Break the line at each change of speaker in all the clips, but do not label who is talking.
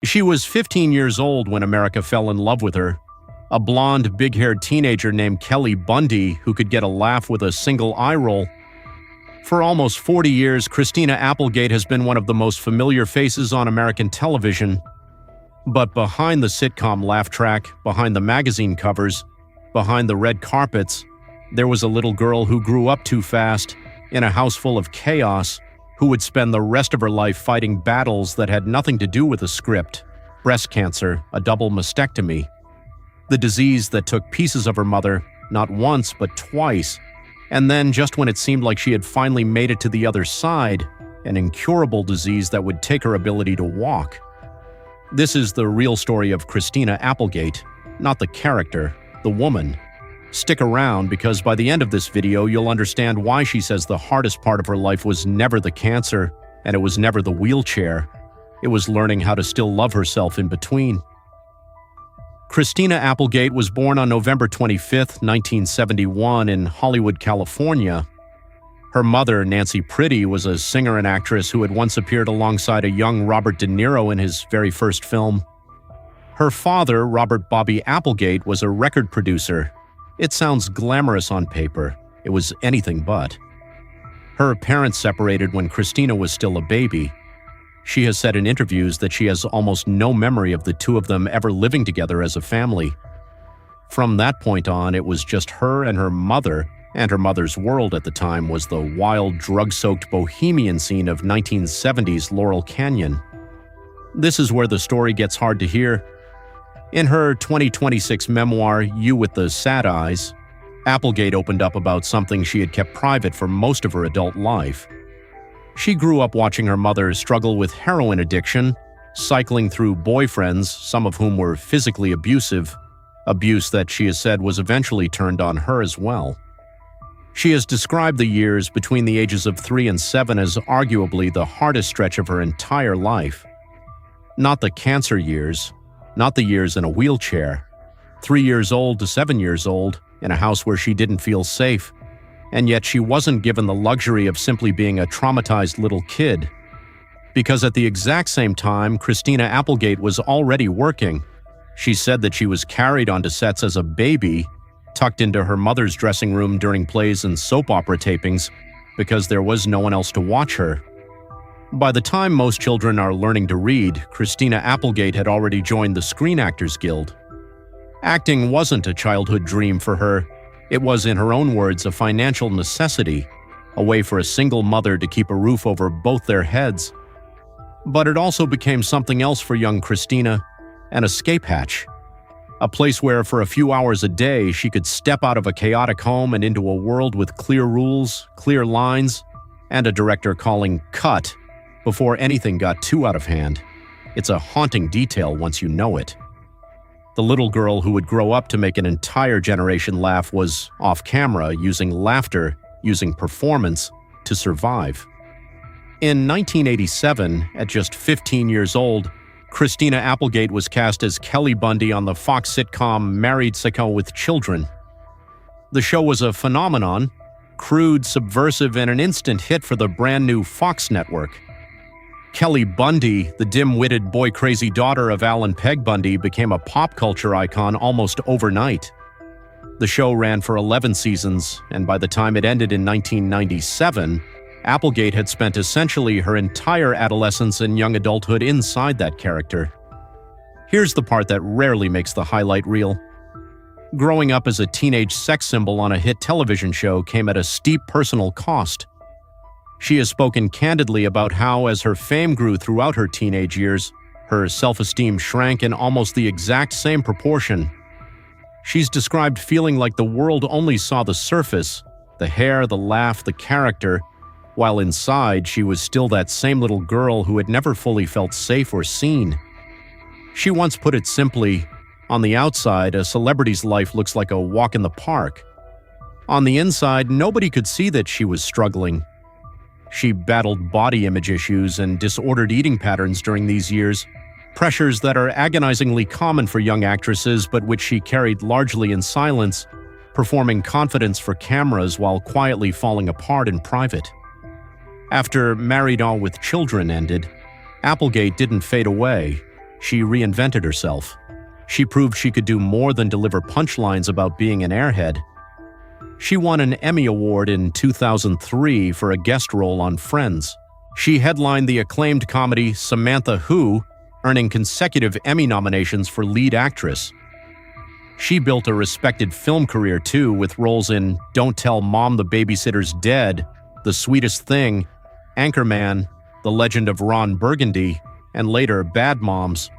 She was 15 years old when America fell in love with her. A blonde, big-haired teenager named Kelly Bundy who could get a laugh with a single eye roll. For almost 40 years, Christina Applegate has been one of the most familiar faces on American television. But behind the sitcom laugh track, behind the magazine covers, behind the red carpets, there was a little girl who grew up too fast, in a house full of chaos, who would spend the rest of her life fighting battles that had nothing to do with a script: breast cancer, a double mastectomy. The disease that took pieces of her mother, not once but twice, and then just when it seemed like she had finally made it to the other side, an incurable disease that would take her ability to walk. This is the real story of Christina Applegate, not the character, the woman. Stick around because by the end of this video you'll understand why she says the hardest part of her life was never the cancer and it was never the wheelchair. It was learning how to still love herself in between. Christina Applegate was born on November 25, 1971 in Hollywood, California. Her mother, Nancy Pretty, was a singer and actress who had once appeared alongside a young Robert De Niro in his very first film. Her father, Robert Bobby Applegate, was a record producer. It sounds glamorous on paper. It was anything but. Her parents separated when Christina was still a baby. She has said in interviews that she has almost no memory of the two of them ever living together as a family. From that point on, it was just her and her mother's world at the time was the wild, drug-soaked bohemian scene of 1970s Laurel Canyon. This is where the story gets hard to hear. In her 2026 memoir, You with the Sad Eyes, Applegate opened up about something she had kept private for most of her adult life. She grew up watching her mother struggle with heroin addiction, cycling through boyfriends, some of whom were physically abusive, abuse that she has said was eventually turned on her as well. She has described the years between the ages of 3 and 7 as arguably the hardest stretch of her entire life. Not the cancer years, not the years in a wheelchair, 3 years old to 7 years old, in a house where she didn't feel safe, and yet she wasn't given the luxury of simply being a traumatized little kid. Because at the exact same time, Christina Applegate was already working. She said that she was carried onto sets as a baby, tucked into her mother's dressing room during plays and soap opera tapings, because there was no one else to watch her. By the time most children are learning to read, Christina Applegate had already joined the Screen Actors Guild. Acting wasn't a childhood dream for her. It was, in her own words, a financial necessity, a way for a single mother to keep a roof over both their heads. But it also became something else for young Christina, an escape hatch. A place where for a few hours a day she could step out of a chaotic home and into a world with clear rules, clear lines, and a director calling "cut" before anything got too out of hand. It's a haunting detail once you know it. The little girl who would grow up to make an entire generation laugh was off-camera, using laughter, using performance, to survive. In 1987, at just 15 years old, Christina Applegate was cast as Kelly Bundy on the Fox sitcom Married Psycho with Children. The show was a phenomenon, crude, subversive, and an instant hit for the brand-new Fox network. Kelly Bundy, the dim-witted boy-crazy daughter of Alan Peg Bundy, became a pop culture icon almost overnight. The show ran for 11 seasons, and by the time it ended in 1997, Applegate had spent essentially her entire adolescence and young adulthood inside that character. Here's the part that rarely makes the highlight reel. Growing up as a teenage sex symbol on a hit television show came at a steep personal cost. She has spoken candidly about how, as her fame grew throughout her teenage years, her self-esteem shrank in almost the exact same proportion. She's described feeling like the world only saw the surface, the hair, the laugh, the character, while inside she was still that same little girl who had never fully felt safe or seen. She once put it simply, on the outside, a celebrity's life looks like a walk in the park. On the inside, nobody could see that she was struggling. She battled body image issues and disordered eating patterns during these years, pressures that are agonizingly common for young actresses but which she carried largely in silence, performing confidence for cameras while quietly falling apart in private. After Married with Children ended, Applegate didn't fade away. She reinvented herself. She proved she could do more than deliver punchlines about being an airhead. She won an Emmy Award in 2003 for a guest role on Friends. She headlined the acclaimed comedy Samantha Who, earning consecutive Emmy nominations for lead actress. She built a respected film career too, with roles in Don't Tell Mom the Babysitter's Dead, The Sweetest Thing, Anchorman, The Legend of Ron Burgundy, and later Bad Moms.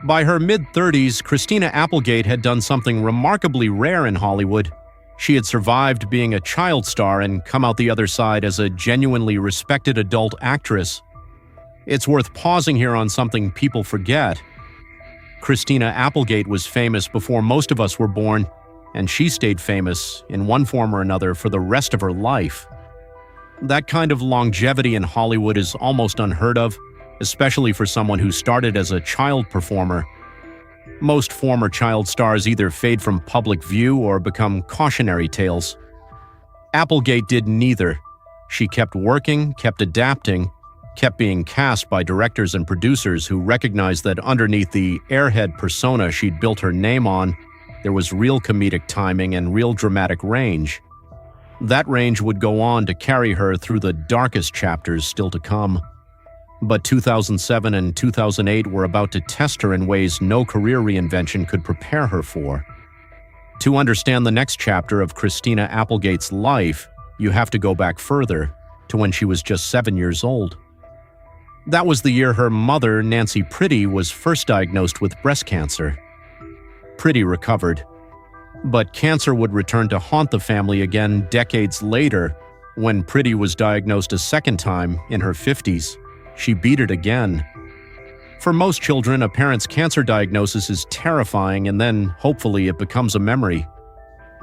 By her mid-30s, Christina Applegate had done something remarkably rare in Hollywood. She had survived being a child star and come out the other side as a genuinely respected adult actress. It's worth pausing here on something people forget. Christina Applegate was famous before most of us were born, and she stayed famous, in one form or another, for the rest of her life. That kind of longevity in Hollywood is almost unheard of, especially for someone who started as a child performer. Most former child stars either fade from public view or become cautionary tales. Applegate did neither. She kept working, kept adapting, kept being cast by directors and producers who recognized that underneath the airhead persona she'd built her name on, there was real comedic timing and real dramatic range. That range would go on to carry her through the darkest chapters still to come. But 2007 and 2008 were about to test her in ways no career reinvention could prepare her for. To understand the next chapter of Christina Applegate's life, you have to go back further, to when she was just 7 years old. That was the year her mother, Nancy Pretty, was first diagnosed with breast cancer. Pretty recovered. But cancer would return to haunt the family again decades later, when Pretty was diagnosed a second time in her 50s. She beat it again. For most children, a parent's cancer diagnosis is terrifying, and then, hopefully, it becomes a memory.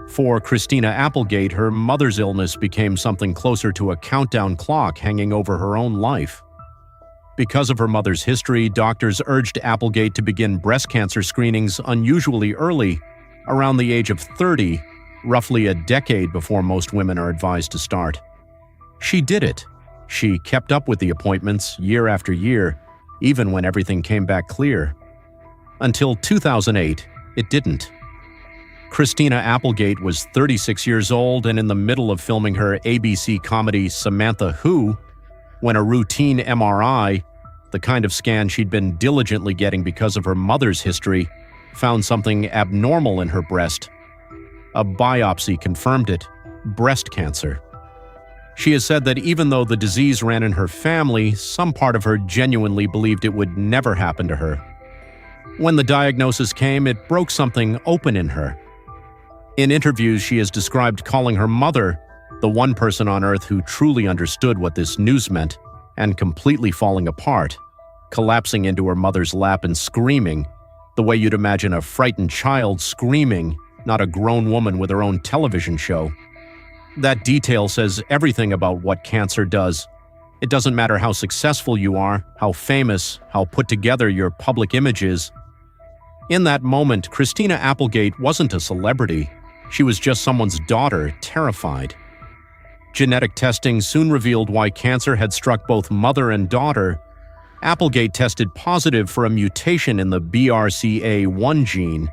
For Christina Applegate, her mother's illness became something closer to a countdown clock hanging over her own life. Because of her mother's history, doctors urged Applegate to begin breast cancer screenings unusually early, around the age of 30, roughly a decade before most women are advised to start. She did it. She kept up with the appointments year after year, even when everything came back clear. Until 2008, it didn't. Christina Applegate was 36 years old and in the middle of filming her ABC comedy Samantha Who, when a routine MRI, the kind of scan she'd been diligently getting because of her mother's history, found something abnormal in her breast. A biopsy confirmed it: breast cancer. She has said that even though the disease ran in her family, some part of her genuinely believed it would never happen to her. When the diagnosis came, it broke something open in her. In interviews, she has described calling her mother, the one person on earth who truly understood what this news meant, and completely falling apart, collapsing into her mother's lap and screaming, the way you'd imagine a frightened child screaming, not a grown woman with her own television show. That detail says everything about what cancer does. It doesn't matter how successful you are, how famous, how put together your public image is. In that moment, Christina Applegate wasn't a celebrity. She was just someone's daughter, terrified. Genetic testing soon revealed why cancer had struck both mother and daughter. Applegate tested positive for a mutation in the BRCA1 gene,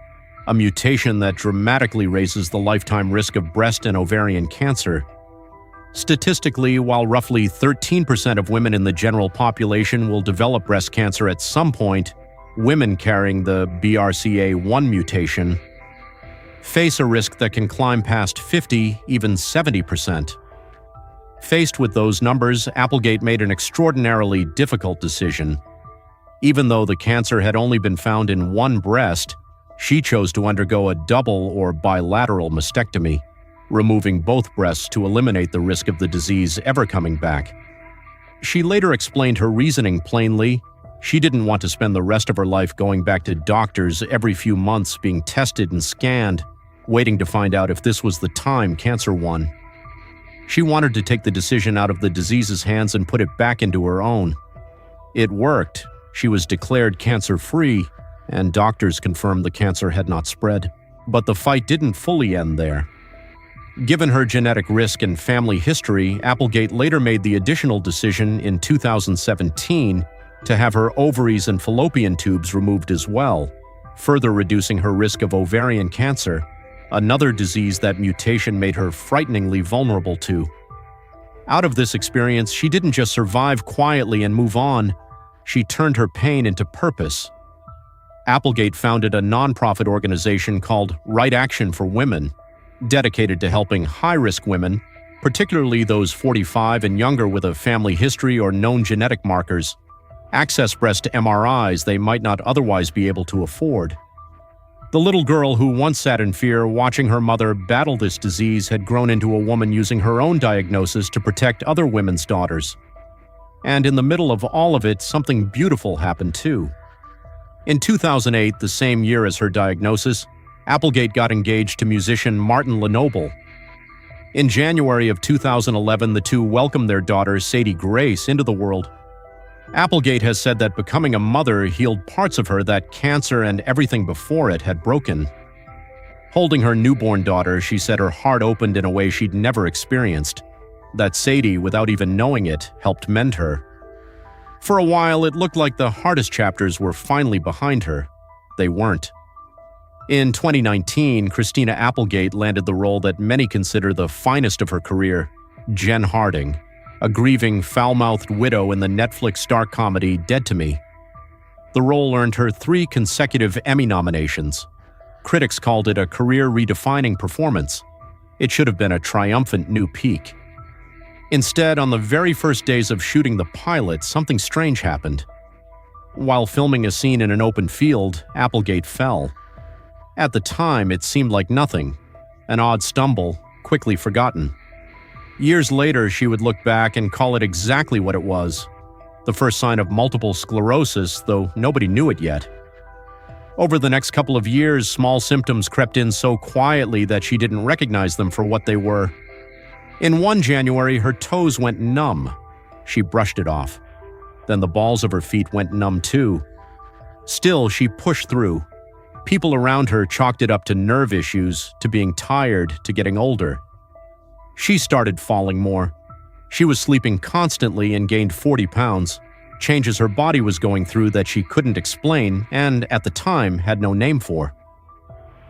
a mutation that dramatically raises the lifetime risk of breast and ovarian cancer. Statistically, while roughly 13% of women in the general population will develop breast cancer at some point, women carrying the BRCA1 mutation face a risk that can climb past 50, even 70%. Faced with those numbers, Applegate made an extraordinarily difficult decision. Even though the cancer had only been found in one breast, she chose to undergo a double or bilateral mastectomy, removing both breasts to eliminate the risk of the disease ever coming back. She later explained her reasoning plainly. She didn't want to spend the rest of her life going back to doctors every few months being tested and scanned, waiting to find out if this was the time cancer won. She wanted to take the decision out of the disease's hands and put it back into her own. It worked. She was declared cancer-free, and doctors confirmed the cancer had not spread. But the fight didn't fully end there. Given her genetic risk and family history, Applegate later made the additional decision in 2017 to have her ovaries and fallopian tubes removed as well, further reducing her risk of ovarian cancer, another disease that mutation made her frighteningly vulnerable to. Out of this experience, she didn't just survive quietly and move on, she turned her pain into purpose. Applegate founded a nonprofit organization called Right Action for Women, dedicated to helping high-risk women, particularly those 45 and younger with a family history or known genetic markers, access breast MRIs they might not otherwise be able to afford. The little girl who once sat in fear watching her mother battle this disease had grown into a woman using her own diagnosis to protect other women's daughters. And in the middle of all of it, something beautiful happened too. In 2008, the same year as her diagnosis, Applegate got engaged to musician Martin Lenoble. In January of 2011, the two welcomed their daughter, Sadie Grace, into the world. Applegate has said that becoming a mother healed parts of her that cancer and everything before it had broken. Holding her newborn daughter, she said her heart opened in a way she'd never experienced. That Sadie, without even knowing it, helped mend her. For a while, it looked like the hardest chapters were finally behind her. They weren't. In 2019, Christina Applegate landed the role that many consider the finest of her career, Jen Harding, a grieving, foul-mouthed widow in the Netflix dark comedy Dead to Me. The role earned her 3 consecutive Emmy nominations. Critics called it a career-redefining performance. It should have been a triumphant new peak. Instead, on the very first days of shooting the pilot, something strange happened. While filming a scene in an open field, Applegate fell. At the time, it seemed like nothing, an odd stumble, quickly forgotten. Years later, she would look back and call it exactly what it was, the first sign of multiple sclerosis, though nobody knew it yet. Over the next couple of years, small symptoms crept in so quietly that she didn't recognize them for what they were. In one January, her toes went numb. She brushed it off. Then the balls of her feet went numb too. Still, she pushed through. People around her chalked it up to nerve issues, to being tired, to getting older. She started falling more. She was sleeping constantly and gained 40 pounds, changes her body was going through that she couldn't explain and, at the time, had no name for.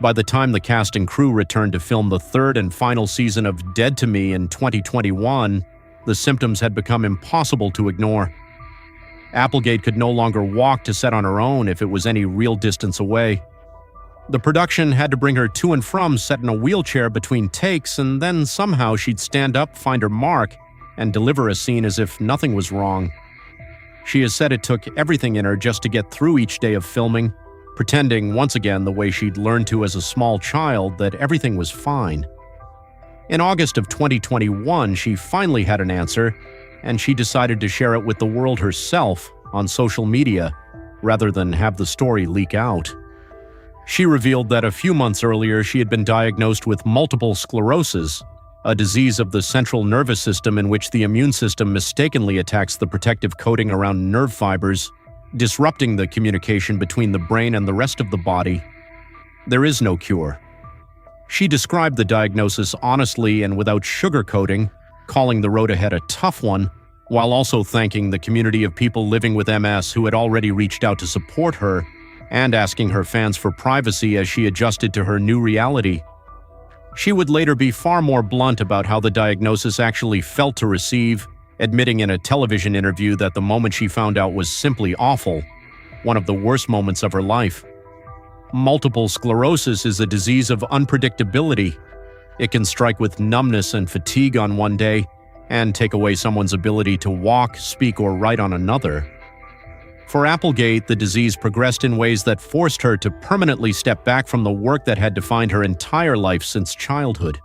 By the time the cast and crew returned to film the 3rd and final season of Dead to Me in 2021, the symptoms had become impossible to ignore. Applegate could no longer walk to set on her own if it was any real distance away. The production had to bring her to and from set in a wheelchair between takes, and then somehow she'd stand up, find her mark, and deliver a scene as if nothing was wrong. She has said it took everything in her just to get through each day of filming, pretending once again the way she'd learned to as a small child that everything was fine. In August of 2021, she finally had an answer, and she decided to share it with the world herself on social media, rather than have the story leak out. She revealed that a few months earlier she had been diagnosed with multiple sclerosis, a disease of the central nervous system in which the immune system mistakenly attacks the protective coating around nerve fibers, disrupting the communication between the brain and the rest of the body. There is no cure. She described the diagnosis honestly and without sugarcoating, calling the road ahead a tough one, while also thanking the community of people living with MS who had already reached out to support her and asking her fans for privacy as she adjusted to her new reality. She would later be far more blunt about how the diagnosis actually felt to receive, admitting in a television interview that the moment she found out was simply awful, one of the worst moments of her life. Multiple sclerosis is a disease of unpredictability. It can strike with numbness and fatigue on one day, and take away someone's ability to walk, speak, or write on another. For Applegate, the disease progressed in ways that forced her to permanently step back from the work that had defined her entire life since childhood.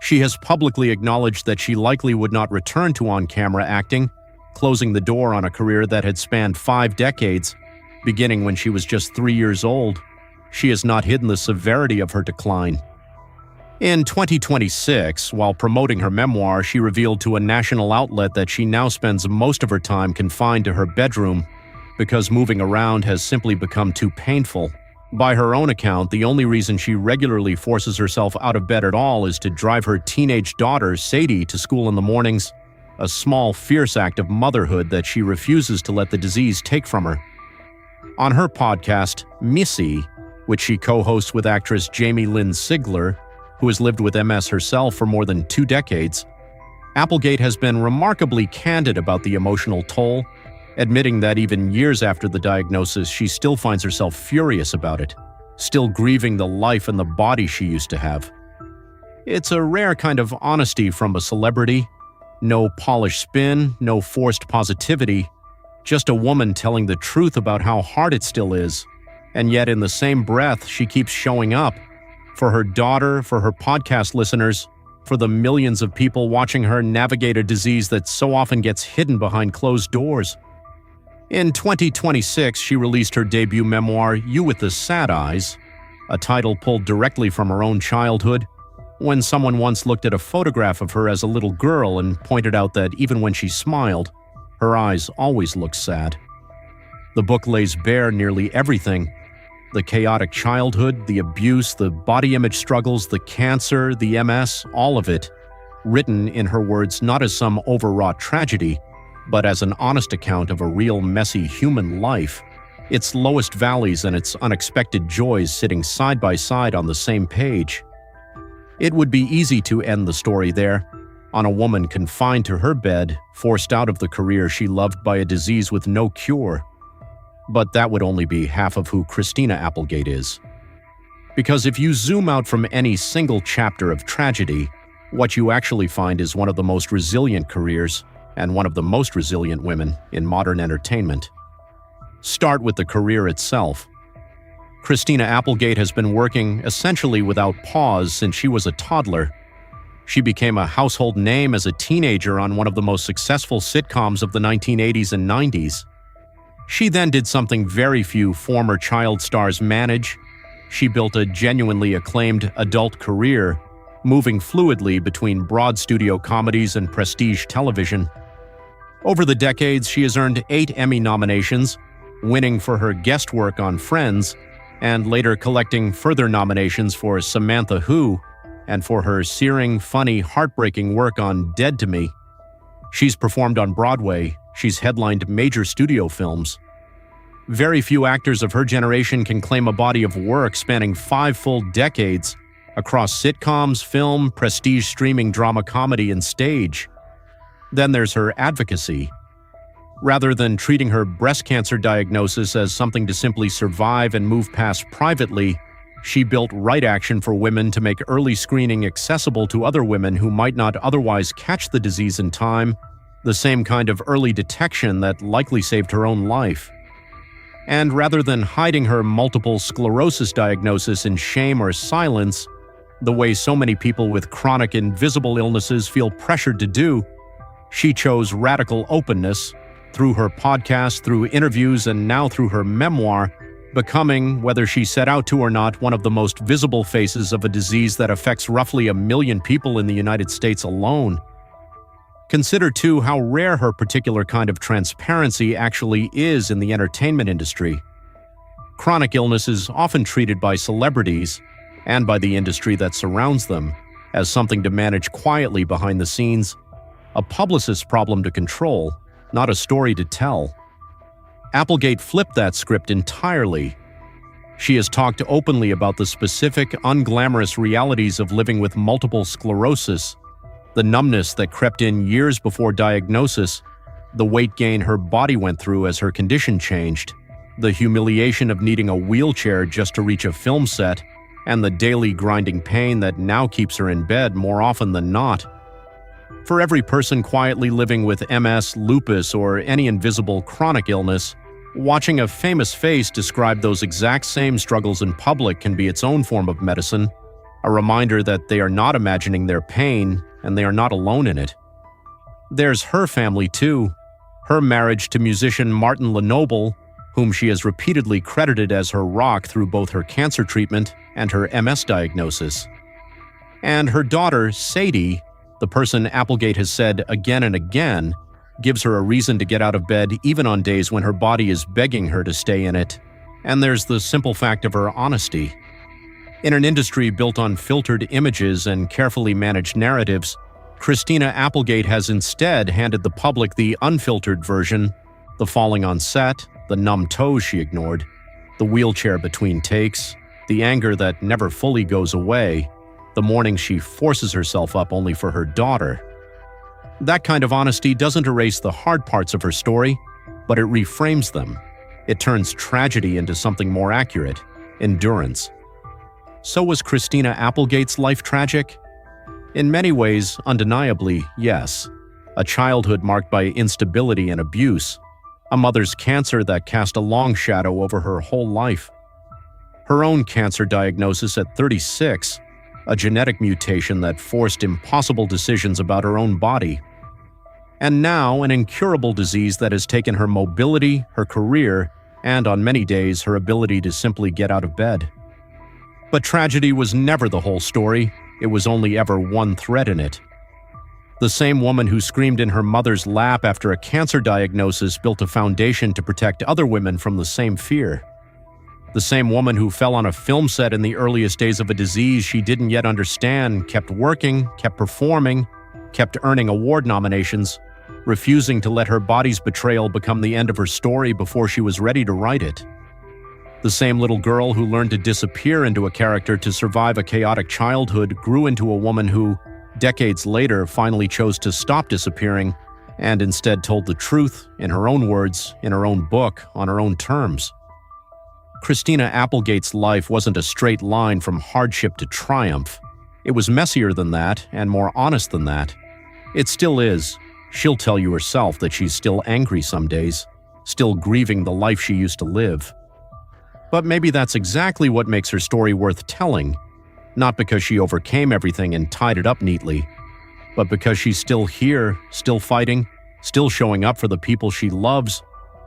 She has publicly acknowledged that she likely would not return to on-camera acting, closing the door on a career that had spanned 5 decades, beginning when she was just 3 years old. She has not hidden the severity of her decline. In 2026, while promoting her memoir, she revealed to a national outlet that she now spends most of her time confined to her bedroom because moving around has simply become too painful. By her own account, the only reason she regularly forces herself out of bed at all is to drive her teenage daughter, Sadie, to school in the mornings, a small, fierce act of motherhood that she refuses to let the disease take from her. On her podcast, Missy, which she co-hosts with actress Jamie Lynn Sigler, who has lived with MS herself for more than 2 decades, Applegate has been remarkably candid about the emotional toll, admitting that even years after the diagnosis, she still finds herself furious about it, still grieving the life and the body she used to have. It's a rare kind of honesty from a celebrity. No polished spin, no forced positivity, just a woman telling the truth about how hard it still is. And yet in the same breath, she keeps showing up for her daughter, for her podcast listeners, for the millions of people watching her navigate a disease that so often gets hidden behind closed doors. In 2026, she released her debut memoir, You with the Sad Eyes, a title pulled directly from her own childhood, when someone once looked at a photograph of her as a little girl and pointed out that even when she smiled, her eyes always looked sad. The book lays bare nearly everything: the chaotic childhood, the abuse, the body image struggles, the cancer, the MS, all of it, written in her words not as some overwrought tragedy, but as an honest account of a real messy human life, its lowest valleys and its unexpected joys sitting side by side on the same page. It would be easy to end the story there, on a woman confined to her bed, forced out of the career she loved by a disease with no cure. But that would only be half of who Christina Applegate is. Because if you zoom out from any single chapter of tragedy, what you actually find is one of the most resilient careers and one of the most resilient women in modern entertainment. Start with the career itself. Christina Applegate has been working essentially without pause since she was a toddler. She became a household name as a teenager on one of the most successful sitcoms of the 1980s and 90s. She then did something very few former child stars manage. She built a genuinely acclaimed adult career, moving fluidly between broad studio comedies and prestige television. Over the decades, she has earned 8 Emmy nominations, winning for her guest work on Friends, and later collecting further nominations for Samantha Who, and for her searing, funny, heartbreaking work on Dead to Me. She's performed on Broadway. She's headlined major studio films. Very few actors of her generation can claim a body of work spanning 5 full decades across sitcoms, film, prestige streaming drama comedy, and stage. Then there's her advocacy. Rather than treating her breast cancer diagnosis as something to simply survive and move past privately, she built Right Action for Women to make early screening accessible to other women who might not otherwise catch the disease in time, the same kind of early detection that likely saved her own life. And rather than hiding her multiple sclerosis diagnosis in shame or silence, the way so many people with chronic invisible illnesses feel pressured to do, she chose radical openness, through her podcast, through interviews, and now through her memoir, becoming, whether she set out to or not, one of the most visible faces of a disease that affects roughly 1 million people in the United States alone. Consider, too, how rare her particular kind of transparency actually is in the entertainment industry. Chronic illness is often treated by celebrities, and by the industry that surrounds them, as something to manage quietly behind the scenes, a publicist's problem to control, not a story to tell. Applegate flipped that script entirely. She has talked openly about the specific, unglamorous realities of living with multiple sclerosis, the numbness that crept in years before diagnosis, the weight gain her body went through as her condition changed, the humiliation of needing a wheelchair just to reach a film set, and the daily grinding pain that now keeps her in bed more often than not. For every person quietly living with MS, lupus, or any invisible chronic illness, watching a famous face describe those exact same struggles in public can be its own form of medicine, a reminder that they are not imagining their pain and they are not alone in it. There's her family, too. Her marriage to musician Martin Lenoble, whom she has repeatedly credited as her rock through both her cancer treatment and her MS diagnosis. And her daughter, Sadie, the person Applegate has said again and again, gives her a reason to get out of bed even on days when her body is begging her to stay in it. And there's the simple fact of her honesty. In an industry built on filtered images and carefully managed narratives, Christina Applegate has instead handed the public the unfiltered version, the falling on set, the numb toes she ignored, the wheelchair between takes, the anger that never fully goes away, the morning she forces herself up only for her daughter. That kind of honesty doesn't erase the hard parts of her story, but it reframes them. It turns tragedy into something more accurate: endurance. So was Christina Applegate's life tragic? In many ways, undeniably, yes. A childhood marked by instability and abuse, a mother's cancer that cast a long shadow over her whole life. Her own cancer diagnosis at 36, a genetic mutation that forced impossible decisions about her own body. And now an incurable disease that has taken her mobility, her career, and on many days her ability to simply get out of bed. But tragedy was never the whole story. It was only ever one thread in it. The same woman who screamed in her mother's lap after a cancer diagnosis built a foundation to protect other women from the same fear. The same woman who fell on a film set in the earliest days of a disease she didn't yet understand kept working, kept performing, kept earning award nominations, refusing to let her body's betrayal become the end of her story before she was ready to write it. The same little girl who learned to disappear into a character to survive a chaotic childhood grew into a woman who, decades later, finally chose to stop disappearing and instead told the truth, in her own words, in her own book, on her own terms. Christina Applegate's life wasn't a straight line from hardship to triumph. It was messier than that and more honest than that. It still is. She'll tell you herself that she's still angry some days, still grieving the life she used to live. But maybe that's exactly what makes her story worth telling, not because she overcame everything and tied it up neatly, but because she's still here, still fighting, still showing up for the people she loves,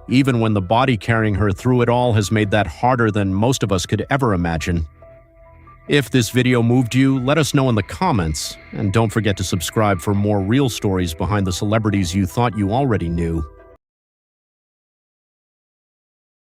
even when the body carrying her through it all has made that harder than most of us could ever imagine. If this video moved you, let us know in the comments, and don't forget to subscribe for more real stories behind the celebrities you thought you already knew.